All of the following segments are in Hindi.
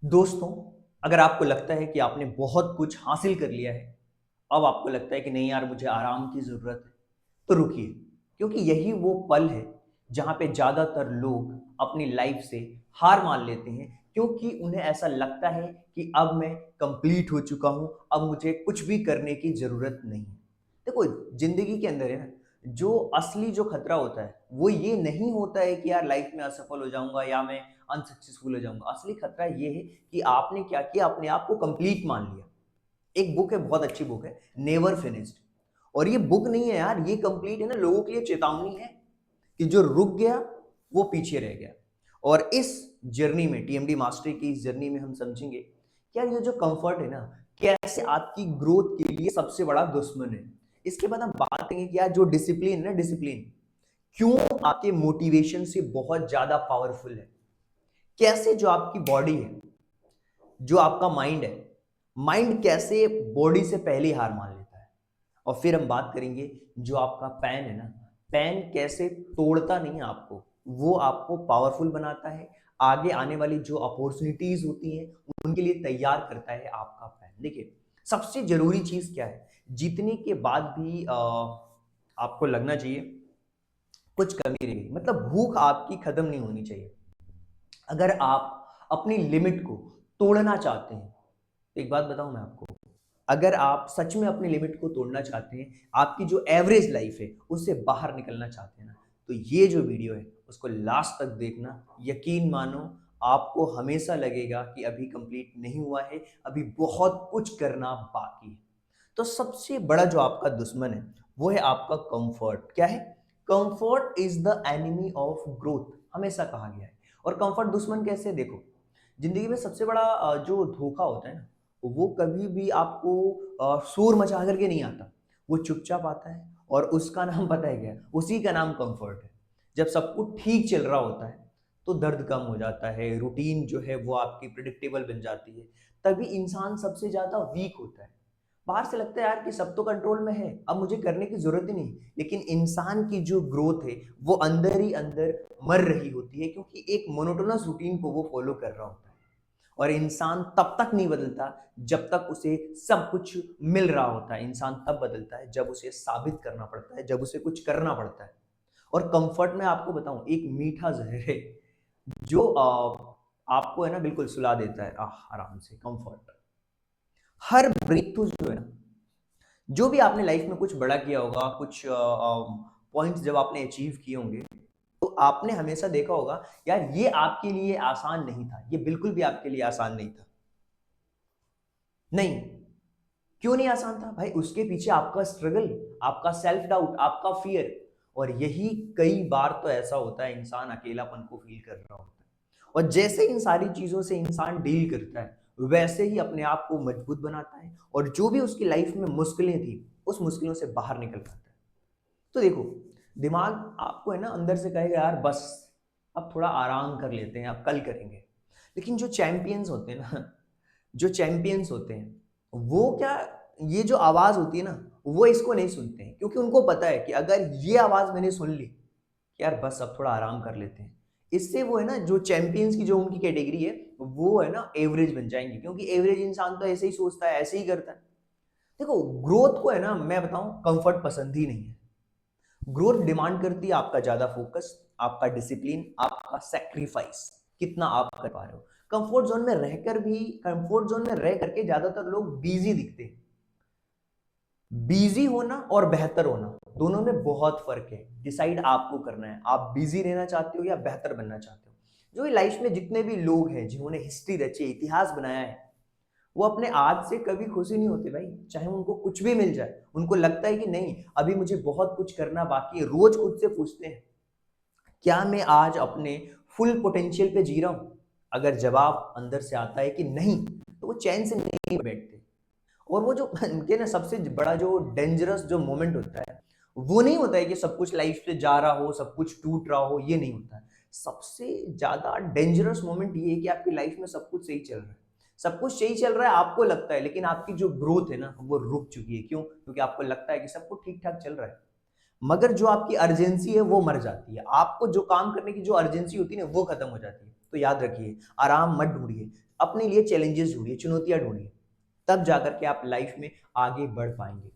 दोस्तों, अगर आपको लगता है कि आपने बहुत कुछ हासिल कर लिया है, अब आपको लगता है कि नहीं यार मुझे आराम की ज़रूरत है, तो रुकिए। क्योंकि यही वो पल है जहाँ पे ज़्यादातर लोग अपनी लाइफ से हार मान लेते हैं क्योंकि उन्हें ऐसा लगता है कि अब मैं कंप्लीट हो चुका हूँ, अब मुझे कुछ भी करने की ज़रूरत नहीं है। देखो, ज़िंदगी के अंदर है ना, जो असली जो खतरा होता है, वो ये नहीं होता है कि यार लाइफ में असफल हो जाऊँगा या मैं अनसक्सेसफुल हो जाऊँगा। असली खतरा ये है कि आपने क्या किया, अपने आप को कंप्लीट मान लिया। एक बुक है, बहुत अच्छी बुक है, नेवर फिनिश्ड। और ये बुक नहीं है यार, ये कंप्लीट है ना लोगों के लिए चेतावनी है कि जो रुक गया वो पीछे रह गया। और इस जर्नी में, टीएमडी मास्टरी की इस जर्नी में हम समझेंगे कि यार ये जो कंफर्ट है ना, कैसे आपकी ग्रोथ के लिए सबसे बड़ा दुश्मन है। इसके बाद हम बात करेंगे कि यार जो डिसिप्लिन है ना, डिसिप्लिन क्यों आपके मोटिवेशन से बहुत ज्यादा पावरफुल है। कैसे जो आपकी बॉडी है, जो आपका माइंड है, माइंड कैसे बॉडी से पहले ही हार मान लेता है। और फिर हम बात करेंगे जो आपका पैन है ना, पैन कैसे तोड़ता नहीं है आपको, वो आपको पावरफुल बनाता है। आगे आने वाली जो अपॉर्चुनिटीज होती हैं उनके लिए तैयार करता है आपका पैन। देखिए, सबसे जरूरी चीज क्या है, जीतने के बाद भी आपको लगना चाहिए कुछ कमी रह गई, मतलब भूख आपकी खत्म नहीं होनी चाहिए। अगर आप अपनी लिमिट को तोड़ना चाहते हैं, एक बात बताऊं मैं आपको, अगर आप सच में अपनी लिमिट को तोड़ना चाहते हैं, आपकी जो एवरेज लाइफ है उससे बाहर निकलना चाहते हैं ना, तो ये जो वीडियो है उसको लास्ट तक देखना। यकीन मानो, आपको हमेशा लगेगा कि अभी कंप्लीट नहीं हुआ है, अभी बहुत कुछ करना बाकी है। तो सबसे बड़ा जो आपका दुश्मन है वो है आपका कंफर्ट। क्या है? Comfort is the enemy of growth, हमेशा कहा गया है। और कंफर्ट दुश्मन कैसे? देखो, जिंदगी में सबसे बड़ा जो धोखा होता है ना, वो कभी भी आपको शोर मचा करके नहीं आता, वो चुपचाप आता है। और उसका नाम पता है क्या? उसी का नाम कंफर्ट है। जब सब कुछ ठीक चल रहा होता है तो दर्द कम हो जाता है, रूटीन जो है वो आपकी प्रिडिक्टेबल बन जाती है, तभी इंसान सबसे ज्यादा वीक होता है। बाहर से लगता है यार कि सब तो कंट्रोल में है, अब मुझे करने की जरूरत ही नहीं, लेकिन इंसान की जो ग्रोथ है वो अंदर ही अंदर मर रही होती है, क्योंकि एक मोनोटोनस रूटीन को वो फॉलो कर रहा होता है। और इंसान तब तक नहीं बदलता जब तक उसे सब कुछ मिल रहा होता है। इंसान तब बदलता है जब उसे साबित करना पड़ता है, जब उसे कुछ करना पड़ता है। और कंफर्ट में आपको बताऊं, एक मीठा जहर है जो आपको है ना बिल्कुल सुला देता है आराम से। कंफर्ट, हर ब्रेक थ्रू जो है ना, जो भी आपने लाइफ में कुछ बड़ा किया होगा, कुछ पॉइंट्स जब आपने अचीव किए होंगे, तो आपने हमेशा देखा होगा यार ये आपके लिए आसान नहीं था, ये बिल्कुल भी आपके लिए आसान नहीं था। नहीं, क्यों नहीं आसान था भाई? उसके पीछे आपका स्ट्रगल, आपका सेल्फ डाउट, आपका फियर। और यही कई बार तो ऐसा होता है, इंसान अकेलापन को फील कर रहा होता है, और जैसे इन सारी चीजों से इंसान डील करता है वैसे ही अपने आप को मजबूत बनाता है, और जो भी उसकी लाइफ में मुश्किलें थी उस मुश्किलों से बाहर निकल पाता है। तो देखो, दिमाग आपको है ना अंदर से कहेगा यार बस अब थोड़ा आराम कर लेते हैं, अब कल करेंगे। लेकिन जो चैंपियंस होते हैं ना, जो चैंपियंस होते हैं, वो क्या, ये जो आवाज होती है ना, वो इसको नहीं सुनते हैं, क्योंकि उनको पता है कि अगर ये आवाज मैंने सुन ली कि यार बस अब थोड़ा आराम कर लेते हैं, इससे वो है ना जो चैंपियंस की जो उनकी कैटेगरी है वो है ना एवरेज बन जाएंगे, क्योंकि एवरेज इंसान तो ऐसे ही सोचता है, ऐसे ही करता है। देखो, ग्रोथ को है ना मैं बताऊं, कंफर्ट पसंद ही नहीं है। ग्रोथ डिमांड करती है आपका ज्यादा फोकस, आपका डिसिप्लिन, आपका सेक्रीफाइस, कितना आप कर पा रहे हो। कंफर्ट जोन में रहकर भी, कंफर्ट जोन में रह करके ज्यादातर लोग बिजी दिखते हैं। बिजी होना और बेहतर होना, दोनों में बहुत फर्क है। डिसाइड आपको करना है, आप बिजी रहना चाहते हो या बेहतर बनना चाहते हो। जो लाइफ में जितने भी लोग हैं जिन्होंने हिस्ट्री रची है, इतिहास बनाया है, वो अपने आज से कभी खुशी नहीं होते भाई, चाहे उनको कुछ भी मिल जाए। उनको लगता है कि नहीं, अभी मुझे बहुत कुछ करना बाकी है। रोज खुद से पूछते हैं, क्या मैं आज अपने फुल पोटेंशियल पे जी रहा हूं? अगर जवाब अंदर से आता है कि नहीं, तो वो चैन से नहीं बैठते। और वो जो उनके ना सबसे बड़ा जो डेंजरस जो मोमेंट होता है, वो नहीं होता है कि सब कुछ लाइफ से जा रहा हो, सब कुछ टूट रहा हो, ये नहीं होता है। सबसे ज्यादा डेंजरस मोमेंट ये है कि आपकी लाइफ में सब कुछ सही चल रहा है, सब कुछ सही चल रहा है आपको लगता है, लेकिन आपकी जो ग्रोथ है ना वो रुक चुकी है। क्यों? क्योंकि आपको लगता है कि सब कुछ ठीक ठाक चल रहा है, मगर जो आपकी अर्जेंसी है वो मर जाती है। आपको जो काम करने की जो अर्जेंसी होती है ना वो खत्म हो जाती है। तो याद रखिए, आराम मत ढूंढिए, अपने लिए चैलेंजेस ढूंढिए, चुनौतियां ढूंढिए, तब जाकर के आप लाइफ में आगे बढ़ पाएंगे।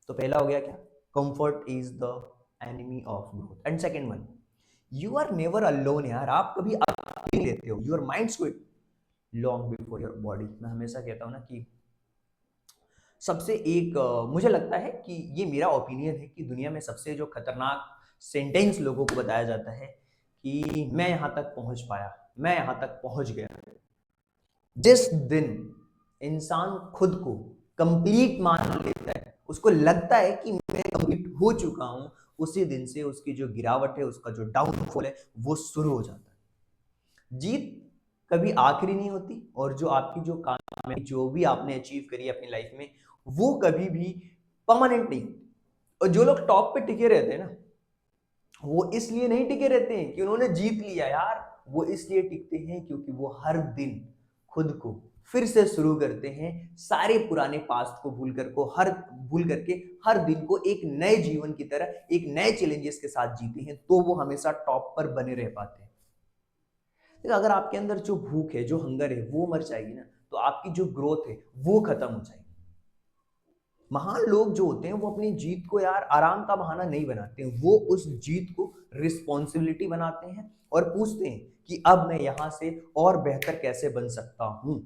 तो पहला हो गया क्या, comfort is the enemy of growth. And second one, you are never alone यार, आप कभी अकेले नहीं रहते हो, your mind quit long before your body. मैं हमेशा कहता हूं ना कि सबसे एक मुझे लगता है कि ये मेरा ओपिनियन है कि दुनिया में सबसे जो खतरनाक सेंटेंस लोगों को बताया जाता है कि मैं यहां तक पहुंच पाया, मैं यहां तक पहुंच गया। जिस दिन इंसान खुद को कंप्लीट मान लेता है, उसको लगता है कि मैं कंप्लीट हो चुका हूं, उसी दिन से उसकी जो गिरावट है, उसका जो डाउनफॉल है, वो शुरू हो जाता है। जीत कभी आखिरी नहीं होती, और जो आपकी जो काम है, जो भी आपने अचीव करी है अपनी लाइफ में, वो कभी भी परमानेंट नहीं होती। और जो लोग टॉप पे टिके रहते हैं ना, वो इसलिए नहीं टिके रहते हैं कि उन्होंने जीत लिया यार, वो इसलिए टिकते हैं क्योंकि वो हर दिन खुद को फिर से शुरू करते हैं, सारे पुराने पास्ट को भूल करके हर दिन को एक नए जीवन की तरह, एक नए चैलेंजेस के साथ जीते हैं, तो वो हमेशा टॉप पर बने रह पाते हैं। लेकिन अगर आपके अंदर जो भूख है, जो हंगर है, वो मर जाएगी ना, तो आपकी जो ग्रोथ है वो खत्म हो जाएगी। महान लोग जो होते हैं वो अपनी जीत को यार आराम का बहाना नहीं बनाते हैं, वो उस जीत को रिस्पॉन्सिबिलिटी बनाते हैं और पूछते हैं कि अब मैं यहां से और बेहतर कैसे बन सकता हूं।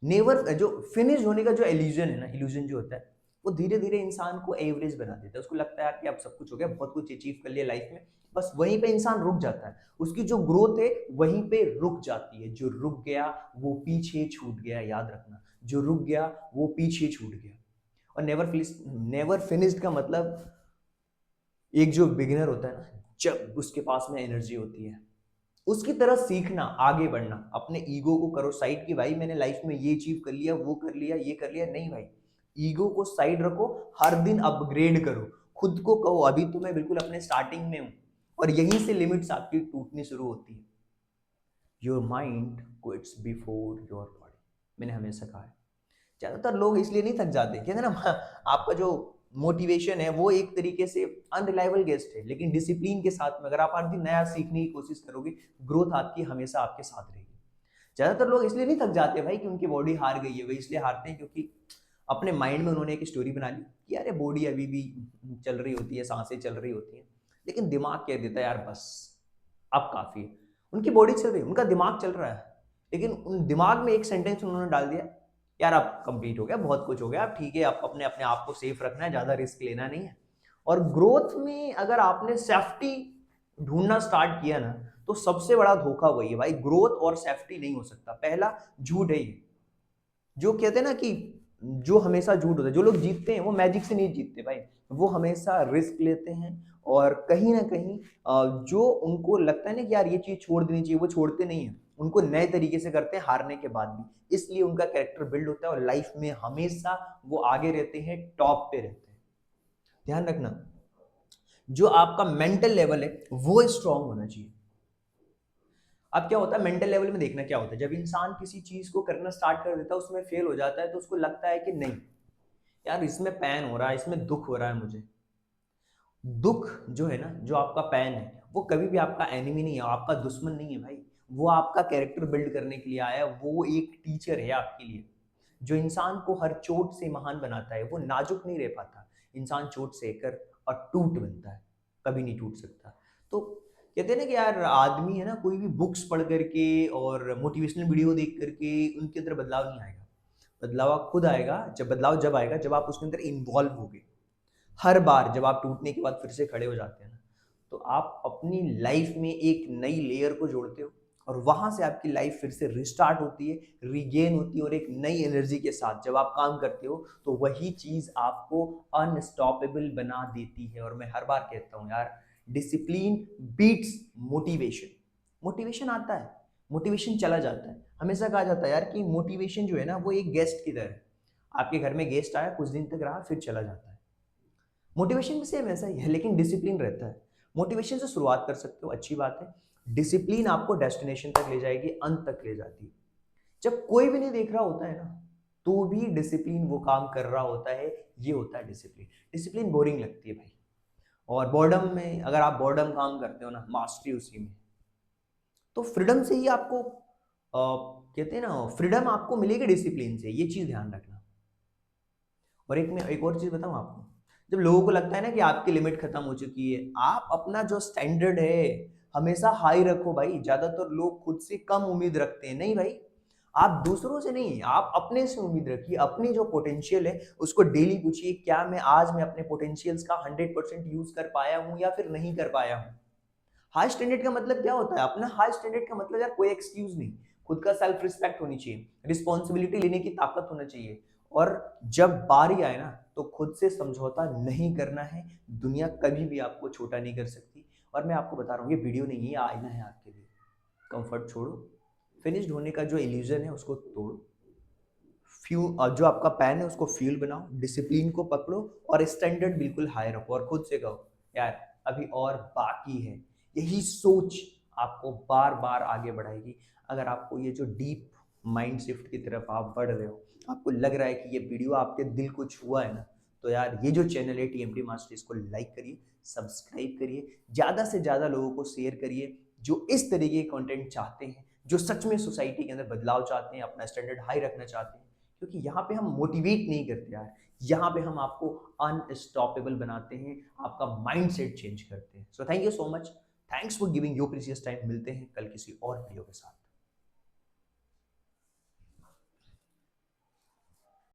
नेवर जो फिनिश होने का जो इल्यूजन है ना, इल्यूजन जो होता है, वो धीरे धीरे इंसान को एवरेज बना देता है। उसको लगता है यार कि अब सब कुछ हो गया, बहुत कुछ अचीव कर लिया लाइफ में, बस वहीं पे इंसान रुक जाता है, उसकी जो ग्रोथ है वहीं पे रुक जाती है। जो रुक गया वो पीछे छूट गया, याद रखना, जो रुक गया वो पीछे छूट गया। और नेवर फिनिश्ड का मतलब एक जो बिगिनर होता है ना, जब उसके पास में एनर्जी होती है, उसकी तरह सीखना, आगे बढ़ना। अपने ईगो को करो साइड की, भाई मैंने लाइफ में ये अचीव कर लिया, वो कर लिया, ये कर लिया, नहीं भाई, ईगो को साइड रखो, हर दिन अपग्रेड करो। खुद को कहो अभी तो मैं बिल्कुल अपने स्टार्टिंग में हूं, और यहीं से लिमिट्स आपकी टूटनी शुरू होती है। Your mind quits before your body, मैंने हमेशा कहा है। ज्यादातर लोग इसलिए नहीं थक जाते, कहते हैं ना, आपका जो मोटिवेशन है वो एक तरीके से अनरिलायबल गेस्ट है, लेकिन डिसिप्लिन के साथ में अगर आप हर दिन नया सीखने की कोशिश करोगे, ग्रोथ आपकी हमेशा आपके साथ रहेगी। ज्यादातर लोग इसलिए नहीं थक जाते भाई कि उनकी बॉडी हार गई है, वे इसलिए हारते हैं क्योंकि अपने माइंड में उन्होंने एक स्टोरी बना ली कि यार बॉडी अभी भी चल रही होती है, सांसें चल रही होती हैं, लेकिन दिमाग कह देता है यार बस अब काफी है। उनकी बॉडी चल रही है, उनका दिमाग चल रहा है, लेकिन उन दिमाग में एक सेंटेंस उन्होंने डाल दिया, यार अब कंप्लीट हो गया, बहुत कुछ हो गया, अब ठीक है, आप अपने अपने आप को सेफ रखना है, ज्यादा रिस्क लेना नहीं है। और ग्रोथ में अगर आपने सेफ्टी ढूंढना स्टार्ट किया ना, तो सबसे बड़ा धोखा वही है भाई, ग्रोथ और सेफ्टी नहीं हो सकता। पहला झूठ है ये, जो कहते हैं ना कि जो हमेशा झूठ होता है, जो लोग जीतते हैं वो मैजिक से नहीं जीतते भाई, वो हमेशा रिस्क लेते हैं, और कहीं ना कहीं जो उनको लगता है ना कि यार ये चीज छोड़ देनी चाहिए, वो छोड़ते नहीं है, उनको नए तरीके से करते हैं हारने के बाद भी, इसलिए उनका कैरेक्टर बिल्ड होता है और लाइफ में हमेशा वो आगे रहते हैं, टॉप पे रहते हैं। ध्यान रखना, जो आपका मेंटल लेवल है वो स्ट्रांग होना चाहिए। अब क्या होता है मेंटल लेवल में, देखना क्या होता है, जब इंसान किसी चीज को करना स्टार्ट कर देता है, उसमें फेल हो जाता है, तो उसको लगता है कि नहीं यार इसमें पैन हो रहा है, इसमें दुख हो रहा है मुझे। दुख जो है ना, जो आपका पैन है, वो कभी भी आपका एनिमी नहीं है, आपका दुश्मन नहीं है भाई, वो आपका कैरेक्टर बिल्ड करने के लिए आया है, वो एक टीचर है आपके लिए। जो इंसान को हर चोट से महान बनाता है, वो नाजुक नहीं रह पाता, इंसान चोट सहकर और टूट बनता है, कभी नहीं टूट सकता। तो कहते हैं ना कि यार आदमी है ना, कोई भी बुक्स पढ़ करके और मोटिवेशनल वीडियो देख करके उनके अंदर बदलाव नहीं आएगा। बदलाव खुद आएगा, जब आएगा जब आप उसके अंदर इन्वॉल्व होगे। हर बार जब आप टूटने के बाद फिर से खड़े हो जाते हैं ना, तो आप अपनी लाइफ में एक नई लेयर को जोड़ते हो, और वहां से आपकी लाइफ फिर से रिस्टार्ट होती है, रिगेन होती है, और एक नई एनर्जी के साथ जब आप काम करते हो, तो वही चीज आपको अनस्टॉपेबल बना देती है। और मैं हर बार कहता हूँ यार, डिसिप्लिन बीट्स मोटिवेशन। मोटिवेशन आता है, मोटिवेशन चला जाता है। हमेशा कहा जाता है यार कि मोटिवेशन जो है ना, वो एक गेस्ट की तरह है। आपके घर में गेस्ट आया, कुछ दिन तक रहा, फिर चला जाता है। मोटिवेशन भी सेम ऐसा ही है, लेकिन डिसिप्लिन रहता है। मोटिवेशन से शुरुआत कर सकते हो, अच्छी बात है, डिसिप्लिन आपको डेस्टिनेशन तक ले जाएगी, अंत तक ले जाती है। जब कोई भी नहीं देख रहा होता है ना, तो भी डिसिप्लिन वो काम कर रहा होता है, ये होता है डिसिप्लिन। डिसिप्लिन बोरिंग लगती है भाई, और बॉर्डम में अगर आप बॉर्डम काम करते हो ना, मास्टरी उसी में, तो फ्रीडम से ही आपको कहते हैं ना, फ्रीडम आपको मिलेगी डिसिप्लिन से, ये चीज़ ध्यान रखना। और एक और चीज़ बताऊँ आपको, जब लोगों को लगता है ना कि आपकी लिमिट खत्म हो चुकी है, आप अपना जो स्टैंडर्ड है हमेशा हाई रखो भाई। ज़्यादातर लोग खुद से कम उम्मीद रखते हैं, नहीं भाई, आप दूसरों से नहीं, आप अपने से उम्मीद रखिए। अपनी जो पोटेंशियल है उसको डेली पूछिए, क्या मैं अपने पोटेंशियल्स का 100% यूज़ कर पाया हूँ या फिर नहीं कर पाया हूँ। हाई स्टैंडर्ड का मतलब क्या होता है? अपना हाई स्टैंडर्ड का मतलब यार कोई एक्सक्यूज नहीं, खुद का सेल्फ रिस्पेक्ट होनी चाहिए, रिस्पॉन्सिबिलिटी लेने की ताकत होना चाहिए। और जब बारी आए ना, तो खुद से समझौता नहीं करना है। दुनिया कभी भी आपको छोटा नहीं कर सकती। और मैं आपको बता रहा हूँ, ये वीडियो नहीं है, ये आईना है आपके लिए। कंफर्ट छोड़ो, फिनिश्ड होने का जो इल्यूजन है उसको तोड़ो, जो आपका पैन है उसको फ्यूल बनाओ, डिसिप्लिन को पकड़ो और स्टैंडर्ड बिल्कुल हाई रखो और खुद से कहो यार अभी और बाकी है। यही सोच आपको बार बार आगे बढ़ाएगी। अगर आपको ये जो डीप माइंड शिफ्ट की तरफ आप बढ़ रहे हो, आपको लग रहा है कि ये वीडियो आपके दिल को छुआ है ना, तो यार ये जो चैनल है टीएमटी मास्टर, इसको लाइक करिए, सब्सक्राइब करिए, ज़्यादा से ज़्यादा लोगों को शेयर करिए जो इस तरीके के कंटेंट चाहते हैं, जो सच में सोसाइटी के अंदर बदलाव चाहते हैं, अपना स्टैंडर्ड हाई रखना चाहते हैं। क्योंकि यहाँ पे हम मोटिवेट नहीं करते यार, यहाँ पे हम आपको अनस्टॉपेबल बनाते हैं, आपका माइंडसेट चेंज करते हैं। So thank you so much, thanks for giving your precious time. मिलते हैं कल किसी और वीडियो के साथ।